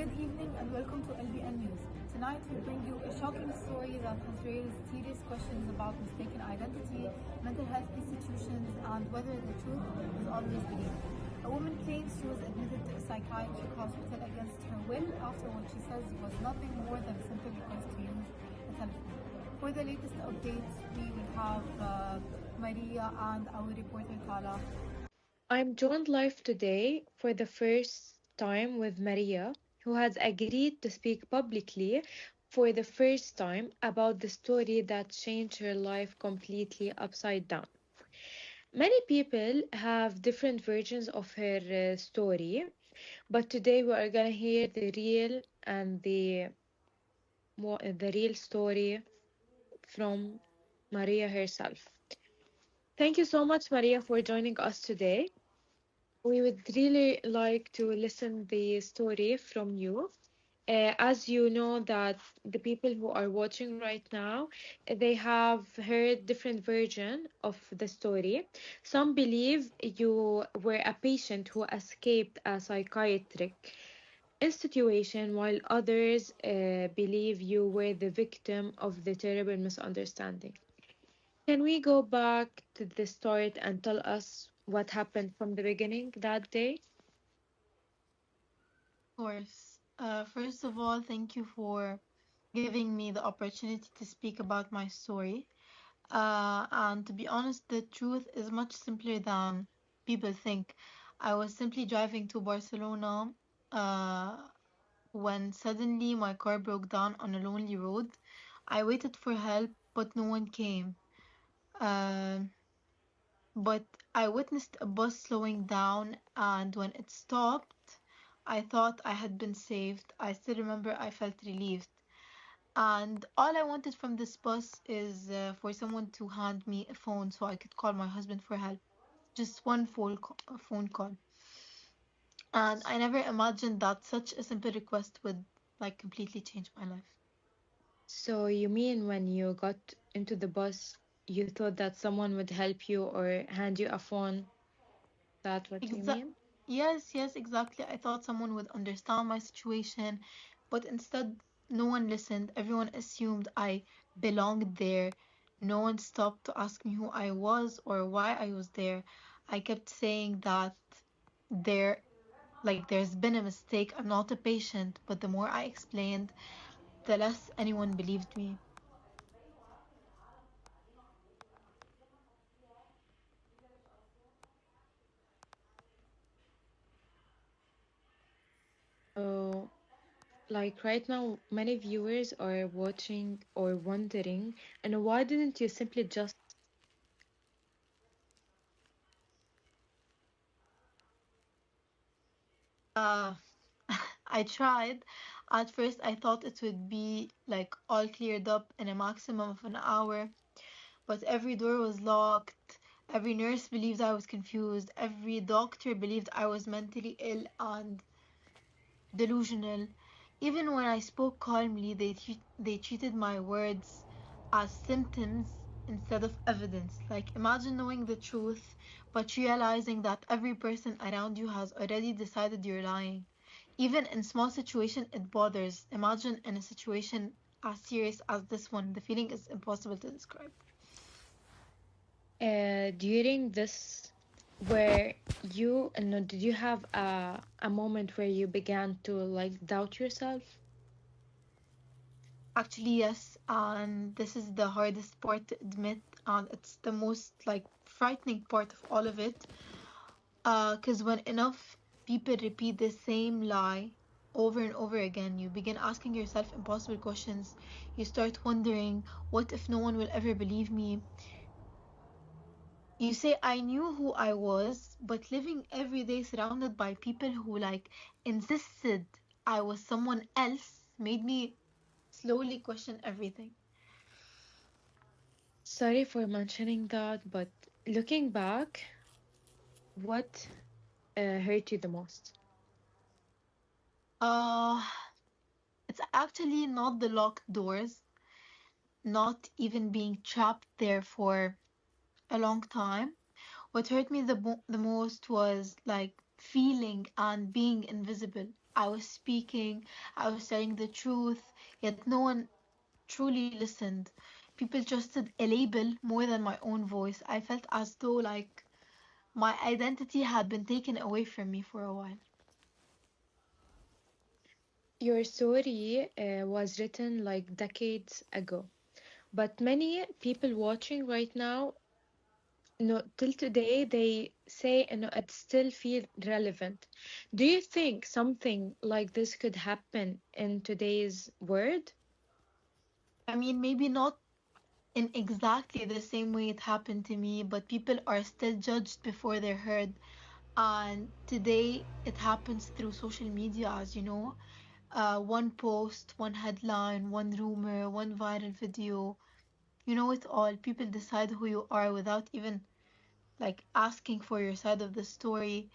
Good evening and welcome to LBN News. Tonight we bring you a shocking story that has raised serious questions about mistaken identity, mental health institutions, and whether the truth is always believed. A woman claims she was admitted to a psychiatric hospital against her will after what she says was nothing more than a simple request to use a telephone. For the latest updates, we will have Maria and our reporter Kala. I'm joined live today for the first time with Maria, who has agreed to speak publicly for the first time about the story that changed her life completely upside down. Many people have different versions of her story, but today we are gonna hear the real and the real story from Maria herself. Thank you so much, Maria, for joining us today. We would really like to listen the story from you. As you know that the people who are watching right now, they have heard different version of the story. Some believe you were a patient who escaped a psychiatric institution, while others believe you were the victim of the terrible misunderstanding. Can we go back to the start and tell us what happened from the beginning that day? Course. First of all, thank you for giving me the opportunity to speak about my story. And to be honest, the truth is much simpler than people think. I was simply driving to Barcelona uh, when suddenly my car broke down on a lonely road. I waited for help, but no one came. Um but I witnessed a bus slowing down, and when it stopped, I thought I had been saved. I still remember I felt relieved. And all I wanted from this bus is for someone to hand me a phone so I could call my husband for help. Just one phone call. And I never imagined that such a simple request would like completely change my life. So you mean when you got into the bus, you thought that someone would help you or hand you a phone? That what you Exa- mean? yes, exactly. I thought someone would understand my situation, but instead, no one listened. Everyone assumed I belonged there. No one stopped to ask me who I was or why I was there. I kept saying that there, there's been a mistake. I'm not a patient. But the more I explained, the less anyone believed me. So, like right now, many viewers are watching or wondering, and why didn't you simply just Uh, I tried. At first, I thought it would be like all cleared up in a maximum of an hour. But every door was locked. Every nurse believed I was confused. Every doctor believed I was mentally ill and delusional. Even when I spoke calmly, they treated my words as symptoms instead of evidence. Like, imagine knowing the truth, but realizing that every person around you has already decided you're lying. Even in small situations, it bothers. Imagine in a situation as serious as this one. The feeling is impossible to describe. during this where you no, did you have a moment where you began to like doubt yourself? Actually, yes, and this is the hardest part to admit, and it's the most like frightening part of all of it. Because when enough people repeat the same lie over and over again, you begin asking yourself impossible questions. You start wondering, what if no one will ever believe me? You say, I knew who I was, but living every day surrounded by people who like insisted I was someone else made me slowly question everything. Sorry for mentioning that, but looking back, what hurt you the most? Uh, it's actually not the locked doors, not even being trapped there for a long time. What hurt me the most was like feeling and being invisible. I was speaking, I was telling the truth, yet no one truly listened. People trusted a label more than my own voice. I felt as though like my identity had been taken away from me for a while. Your story was written like decades ago, but many people watching right now, no, till today, they say it still feel relevant. Do you think something like this could happen in today's world? I mean, maybe not in exactly the same way it happened to me, but people are still judged before they're heard. And today it happens through social media, as you know. One post, one headline, one rumor, one viral video. You know it all. People decide who you are without even like asking for your side of the story.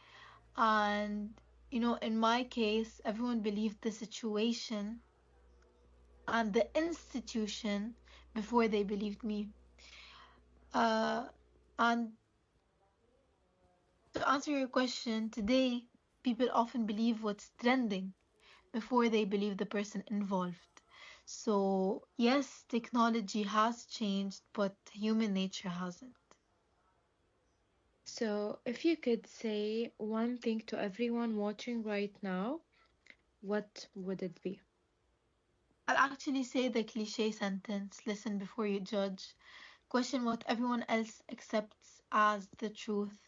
And, in my case, everyone believed the situation and the institution before they believed me. Uh, and to answer your question, today people often believe what's trending before they believe the person involved. So, yes, technology has changed, but human nature hasn't. So, if you could say one thing to everyone watching right now, what would it be? I'll actually say the cliche sentence, listen before you judge, question what everyone else accepts as the truth.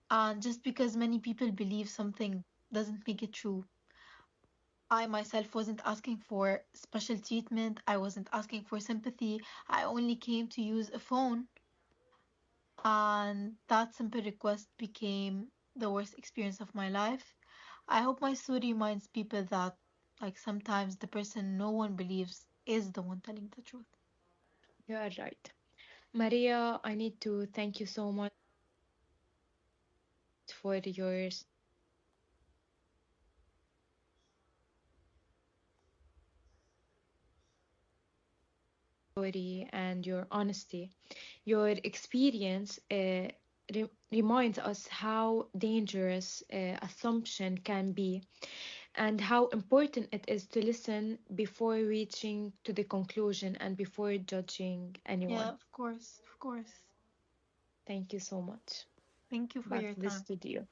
And just because many people believe something doesn't make it true. I myself wasn't asking for special treatment. I wasn't asking for sympathy. I only came to use a phone. And that simple request became the worst experience of my life. I hope my story reminds people that, like, sometimes the person no one believes is the one telling the truth. You are right. Maria, I need to thank you so much for your story and your honesty. Your experience reminds us how dangerous assumption can be and how important it is to listen before reaching to the conclusion and before judging Yeah, anyone. of course, of course. Thank you so much. Thank you for Back your to the time. studio.